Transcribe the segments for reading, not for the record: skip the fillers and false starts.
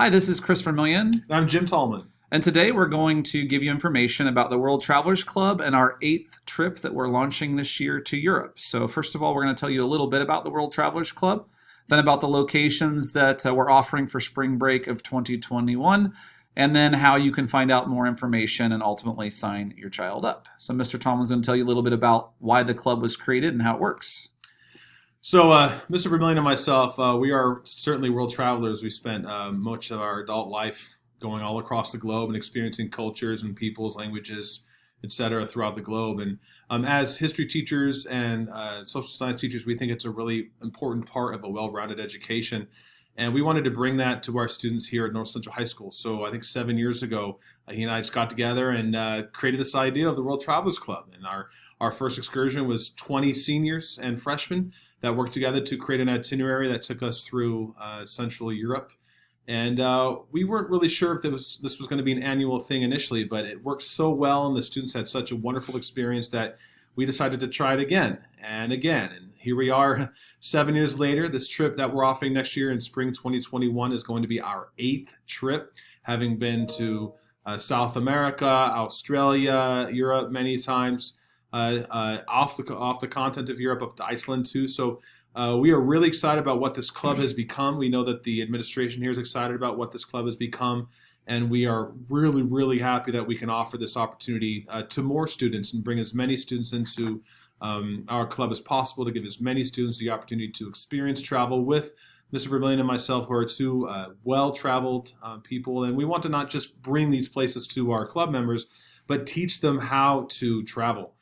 Hi, this is Chris Vermillion, I'm Jim Tallman. and today we're going to give you information about the World Travelers Club and our eighth trip that we're launching this year to Europe. So, first of all, we're going to tell you a little bit about the World Travelers Club, then about the locations that we're offering for spring break of 2021, and then how you can find out more information and ultimately sign your child up. So, Mr. Tallman's going to tell you a little bit about why the club was created and how it works. So, Mr. Vermillion and myself, we are certainly world travelers. We spent much of our adult life going all across the globe and experiencing cultures and peoples, languages, etc., throughout the globe. And as history teachers and social science teachers, we think it's a really important part of a well-rounded education. And we wanted to bring that to our students here at North Central High School. So I think 7 years ago, he and I just got together and created this idea of the World Travelers Club. And our first excursion was 20 seniors and freshmen that worked together to create an itinerary that took us through Central Europe. And we weren't really sure if this was going to be an annual thing initially, but it worked so well and the students had such a wonderful experience that we decided to try it again and again. And here we are 7 years later. This trip that we're offering next year in spring 2021 is going to be our eighth trip, having been to South America, Australia, Europe many times, off the continent of Europe up to Iceland too. So we are really excited about what this club has become. We know that the administration here is excited about what this club has become, and we are really, really happy that we can offer this opportunity to more students and bring as many students into our club as possible, to give as many students the opportunity to experience travel with Mr. Vermillion and myself, who are two well-traveled people. And we want to not just bring these places to our club members, but teach them how to travel.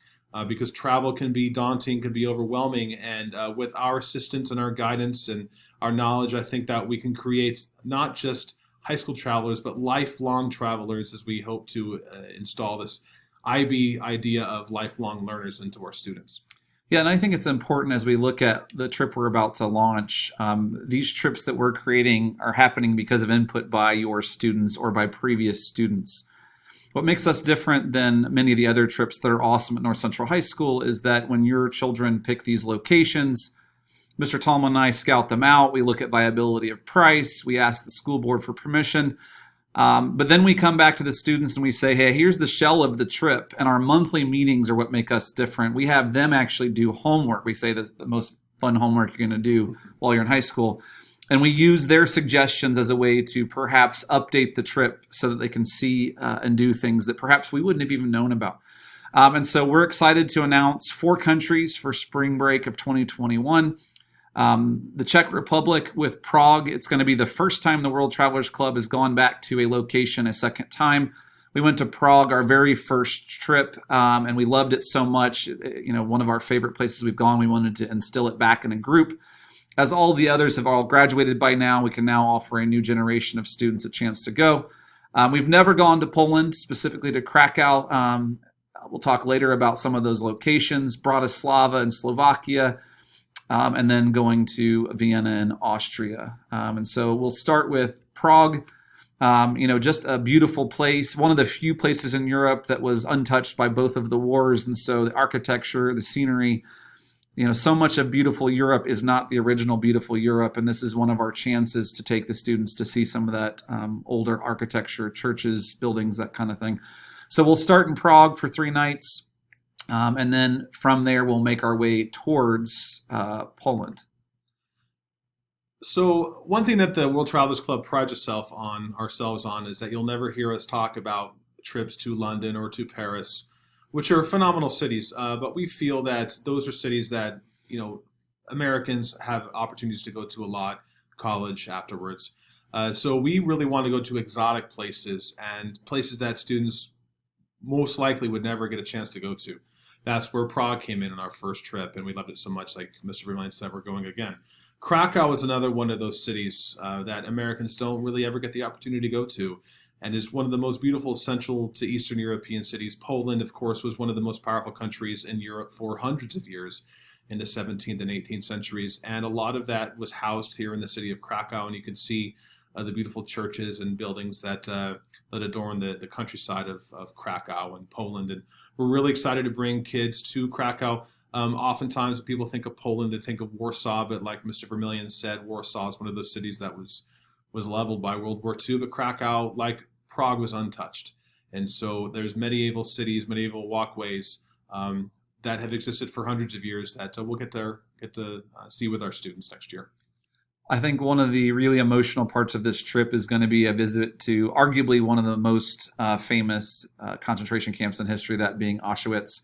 Because travel can be daunting, can be overwhelming, and with our assistance and our guidance and our knowledge, I think that we can create not just high school travelers, but lifelong travelers, as we hope to install this IB idea of lifelong learners into our students. Yeah, and I think it's important as we look at the trip we're about to launch. These trips that we're creating are happening because of input by your students or by previous students. What makes us different than many of the other trips that are awesome at North Central High School is that when your children pick these locations, Mr. Tallman and I scout them out. We look at viability of price. We ask the school board for permission. But then we come back to the students and we say, hey, here's the shell of the trip. And our monthly meetings are what make us different. We have them actually do homework. We say that the most fun homework you're going to do while you're in high school. And we use their suggestions as a way to perhaps update the trip so that they can see and do things that perhaps we wouldn't have even known about. And so we're excited to announce 4 countries for spring break of 2021. The Czech Republic with Prague. It's going to be the first time the World Travelers Club has gone back to a location a second time. We went to Prague our very first trip, and we loved it so much. One of our favorite places we've gone. We wanted to instill it back in a group. As all the others have all graduated by now, we can now offer a new generation of students a chance to go. We've never gone to Poland, specifically to Krakow. We'll talk later about some of those locations, Bratislava and Slovakia, and then going to Vienna and Austria. And so we'll start with Prague. Just a beautiful place, one of the few places in Europe that was untouched by both of the wars. And so the architecture, the scenery, so much of beautiful Europe is not the original beautiful Europe, and this is one of our chances to take the students to see some of that older architecture, churches, buildings, that kind of thing. So we'll start in Prague for 3 nights, and then from there we'll make our way towards Poland. So one thing that the World Travelers Club prides ourselves on is that you'll never hear us talk about trips to London or to Paris, which are phenomenal cities, but we feel that those are cities that Americans have opportunities to go to a lot, college afterwards. So we really want to go to exotic places and places that students most likely would never get a chance to go to. That's where Prague came in on our first trip, and we loved it so much, like Mr. Vermillion said, we're going again. Krakow is another one of those cities that Americans don't really ever get the opportunity to go to, and is one of the most beautiful Central to Eastern European cities. Poland, of course, was one of the most powerful countries in Europe for hundreds of years in the 17th and 18th centuries, and a lot of that was housed here in the city of Krakow, and you can see the beautiful churches and buildings that adorn the countryside of Krakow and Poland. And we're really excited to bring kids to Krakow. Oftentimes when people think of Poland, they think of Warsaw, but like Mr. Vermillion said, Warsaw is one of those cities that was was leveled by World War II, but Krakow, like Prague, was untouched. And so there's medieval cities, medieval walkways that have existed for hundreds of years that we'll get to see with our students next year. I think one of the really emotional parts of this trip is going to be a visit to arguably one of the most famous concentration camps in history, that being Auschwitz.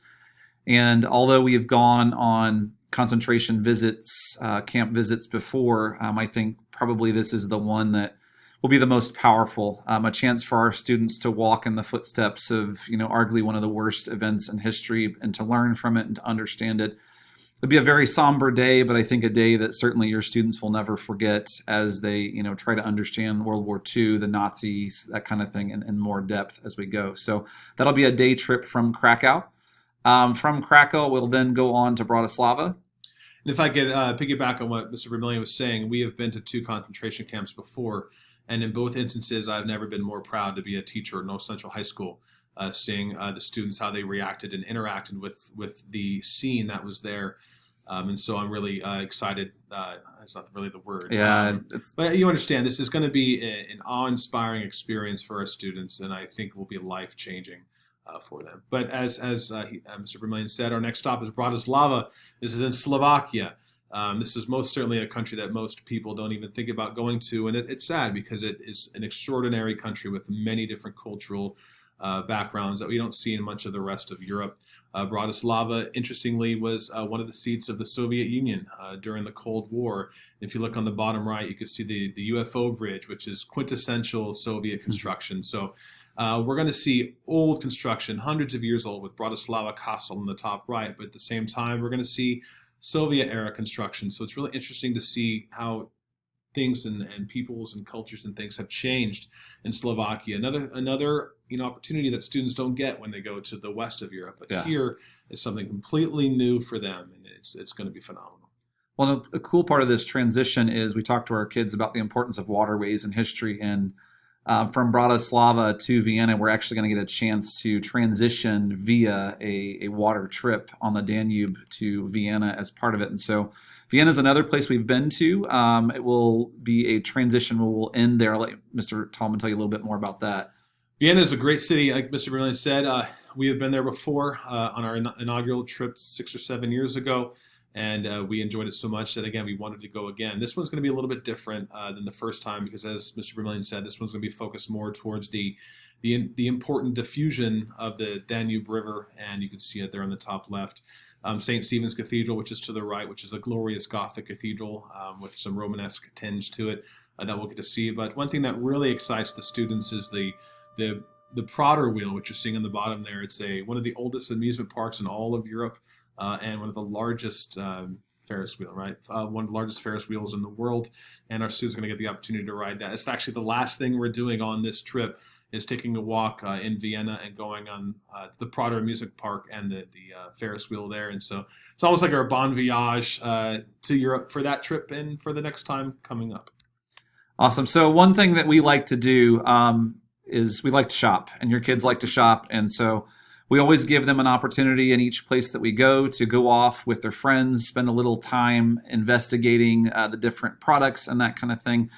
And although we have gone on concentration visits, camp visits before, I think probably this is the one that will be the most powerful. A chance for our students to walk in the footsteps of, arguably one of the worst events in history, and to learn from it and to understand it. It'll be a very somber day, but I think a day that certainly your students will never forget as they, try to understand World War II, the Nazis, that kind of thing, in more depth as we go. So that'll be a day trip from Krakow. From Krakow, we'll then go on to Bratislava. And if I could piggyback on what Mr. Vermillion was saying, we have been to 2 concentration camps before, and in both instances, I've never been more proud to be a teacher at North Central High School, seeing the students, how they reacted and interacted with the scene that was there. And so I'm really excited. That's not really the word. Yeah. But you understand, this is going to be an awe-inspiring experience for our students, and I think will be life-changing for them. But as Mr. Vermillion said, our next stop is Bratislava. This is in Slovakia. This is most certainly a country that most people don't even think about going to, and it's sad because it is an extraordinary country with many different cultural backgrounds that we don't see in much of the rest of Europe. Bratislava, interestingly, was one of the seats of the Soviet Union during the Cold War. If you look on the bottom right, you can see the UFO bridge, which is quintessential Soviet construction. So we're going to see old construction, hundreds of years old, with Bratislava Castle in the top right. But at the same time, we're going to see Soviet-era construction. So it's really interesting to see how things and peoples and cultures and things have changed in Slovakia. Another opportunity that students don't get when they go to the west of Europe. But here is something completely new for them, and it's going to be phenomenal. Well, a cool part of this transition is we talk to our kids about the importance of waterways in history, and from Bratislava to Vienna, we're actually going to get a chance to transition via a water trip on the Danube to Vienna as part of it. And so Vienna is another place we've been to. It will be a transition where we'll end there. I'll let Mr. Tallman tell you a little bit more about that. Vienna is a great city, like Mr. Vermillion said. We have been there before on our inaugural trip 6 or 7 years ago, and we enjoyed it so much that, again, we wanted to go again. This one's going to be a little bit different than the first time because, as Mr. Vermillion said, this one's going to be focused more towards the important diffusion of the Danube River, and you can see it there on the top left. St. Stephen's Cathedral, which is to the right, which is a glorious Gothic cathedral with some Romanesque tinge to it that we'll get to see. But one thing that really excites the students is the Prater Wheel, which you're seeing on the bottom there. It's one of the oldest amusement parks in all of Europe, and one of the largest Ferris wheel, right? One of the largest Ferris wheels in the world, and our students are going to get the opportunity to ride that. It's actually the last thing we're doing on this trip is taking a walk in Vienna and going on the Prater Amusement Park and the Ferris wheel there. And so it's almost like our bon voyage to Europe for that trip and for the next time coming up. Awesome. So one thing that we like to do is we like to shop, and your kids like to shop. And so we always give them an opportunity in each place that we go to go off with their friends, spend a little time investigating the different products and that kind of thing.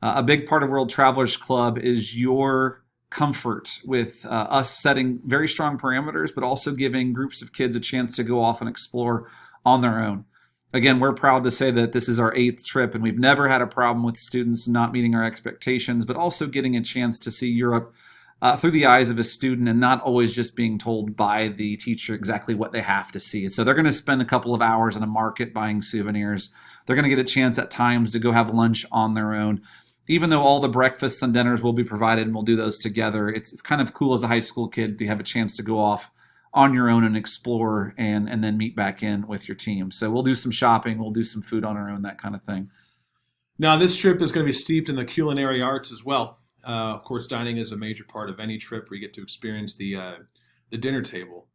A big part of World Travelers Club is your comfort with us setting very strong parameters, but also giving groups of kids a chance to go off and explore on their own. Again, we're proud to say that this is our 8th trip, and we've never had a problem with students not meeting our expectations, but also getting a chance to see Europe through the eyes of a student and not always just being told by the teacher exactly what they have to see. So they're going to spend a couple of hours in a market buying souvenirs. They're going to get a chance at times to go have lunch on their own. Even though all the breakfasts and dinners will be provided and we'll do those together, it's kind of cool as a high school kid to have a chance to go off on your own and explore and then meet back in with your team. So we'll do some shopping, we'll do some food on our own, that kind of thing. Now, this trip is going to be steeped in the culinary arts as well. Of course, dining is a major part of any trip where you get to experience the dinner table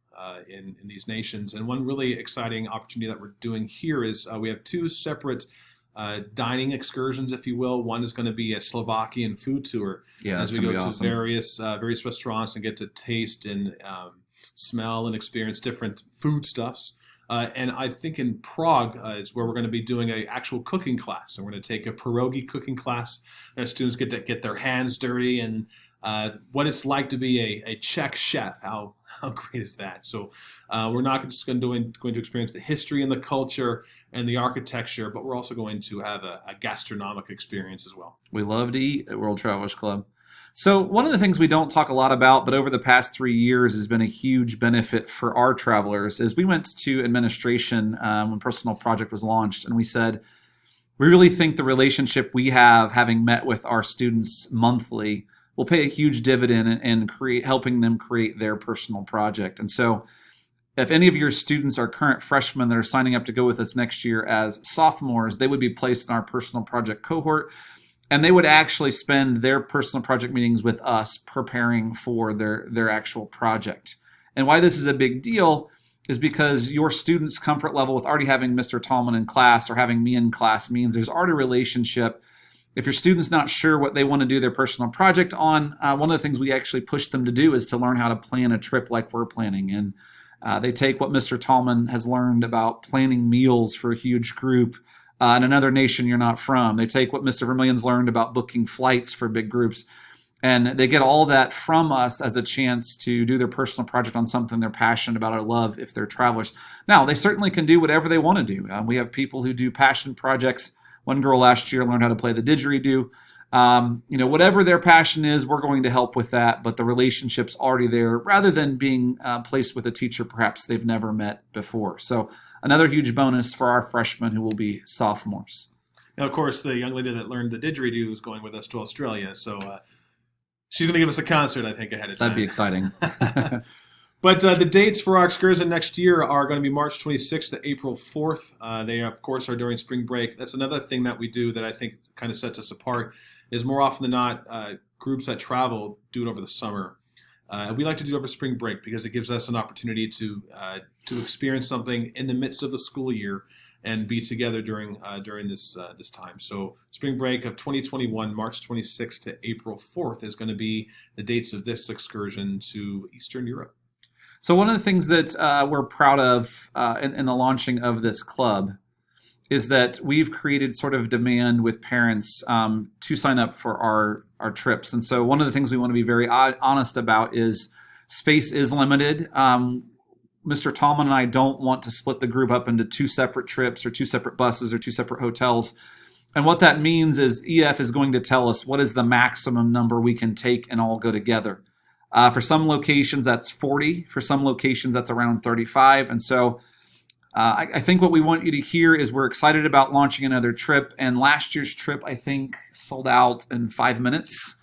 in these nations. And one really exciting opportunity that we're doing here is we have 2 separate dining excursions, if you will. One is going to be a Slovakian food tour as we go to various restaurants and get to taste and smell and experience different foodstuffs. And I think in Prague is where we're going to be doing an actual cooking class. And we're going to take a pierogi cooking class. And students get to get their hands dirty and what it's like to be a Czech chef. How great is that? So we're not just going to experience the history and the culture and the architecture, but we're also going to have a gastronomic experience as well. We love to eat at World Travelers Club. So one of the things we don't talk a lot about, but over the past 3 years has been a huge benefit for our travelers, is we went to administration when Personal Project was launched, and we said, we really think the relationship we have, having met with our students monthly, will pay a huge dividend in helping them create their personal project. And so if any of your students are current freshmen that are signing up to go with us next year as sophomores, they would be placed in our personal project cohort. And they would actually spend their personal project meetings with us preparing for their actual project. And why this is a big deal is because your student's comfort level with already having Mr. Tallman in class or having me in class means there's already a relationship. If your student's not sure what they want to do their personal project on, one of the things we actually push them to do is to learn how to plan a trip like we're planning. And they take what Mr. Tallman has learned about planning meals for a huge group in another nation you're not from. They take what Mr. Vermillion's learned about booking flights for big groups, and they get all that from us as a chance to do their personal project on something they're passionate about or love if they're travelers. Now, they certainly can do whatever they want to do. We have people who do passion projects. One girl last year learned how to play the didgeridoo. Whatever their passion is, we're going to help with that, but the relationship's already there rather than being placed with a teacher perhaps they've never met before. So another huge bonus for our freshmen who will be sophomores. Now, of course, the young lady that learned the didgeridoo is going with us to Australia, so she's going to give us a concert, I think, ahead of time. That'd be exciting. But the dates for our excursion next year are going to be March 26th to April 4th. They, of course, are during spring break. That's another thing that we do that I think kind of sets us apart is more often than not, groups that travel do it over the summer. We like to do it over spring break because it gives us an opportunity to experience something in the midst of the school year and be together during this time. So spring break of 2021, March 26th to April 4th is going to be the dates of this excursion to Eastern Europe. So one of the things that we're proud of in the launching of this club is that we've created sort of demand with parents to sign up for our trips. And so one of the things we want to be very honest about is space is limited. Mr. Tallman and I don't want to split the group up into 2 separate trips or 2 separate buses or 2 separate hotels. And what that means is EF is going to tell us what is the maximum number we can take and all go together. For some locations, that's 40. For some locations, that's around 35. And so I think what we want you to hear is we're excited about launching another trip. And last year's trip, I think, sold out in 5 minutes.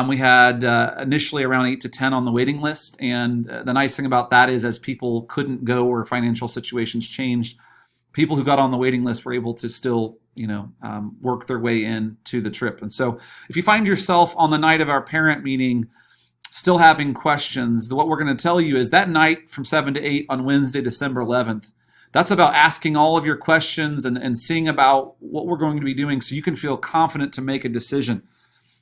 We had initially around 8 to 10 on the waiting list. And the nice thing about that is as people couldn't go or financial situations changed, people who got on the waiting list were able to still work their way into the trip. And so if you find yourself on the night of our parent meeting still having questions, what we're going to tell you is that night from 7 to 8 on Wednesday, December 11th, that's about asking all of your questions and seeing about what we're going to be doing so you can feel confident to make a decision.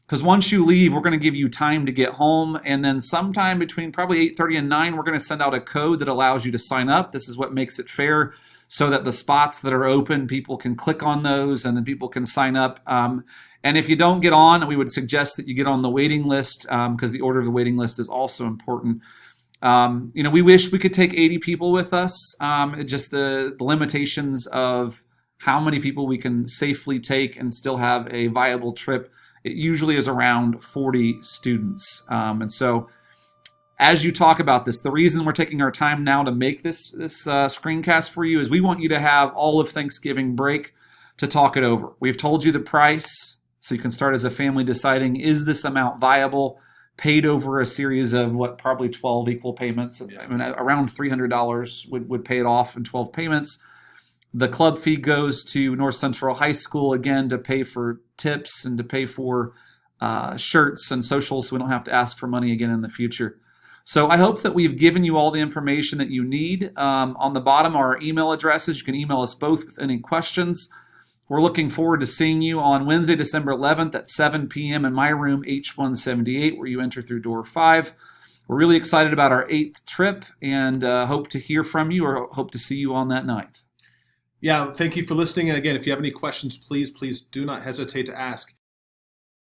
Because once you leave, we're going to give you time to get home, and then sometime between probably 8:30 and 9, we're going to send out a code that allows you to sign up. This is what makes it fair so that the spots that are open, people can click on those and then people can sign up. And if you don't get on, we would suggest that you get on the waiting list because the order of the waiting list is also important. We wish we could take 80 people with us. Just the limitations of how many people we can safely take and still have a viable trip. It usually is around 40 students. And so as you talk about this, the reason we're taking our time now to make this screencast for you is we want you to have all of Thanksgiving break to talk it over. We've told you the price, so you can start as a family deciding, is this amount viable, paid over a series of probably 12 equal payments. Yeah. I mean, around $300 would pay it off in 12 payments. The club fee goes to North Central High School, again, to pay for tips and to pay for shirts and socials so we don't have to ask for money again in the future. So I hope that we've given you all the information that you need. On the bottom are our email addresses. You can email us both with any questions. We're looking forward to seeing you on Wednesday, December 11th at 7 p.m. in my room, H178, where you enter through door 5. We're really excited about our 8th trip and hope to hear from you or hope to see you on that night. Yeah, thank you for listening. And again, if you have any questions, please do not hesitate to ask.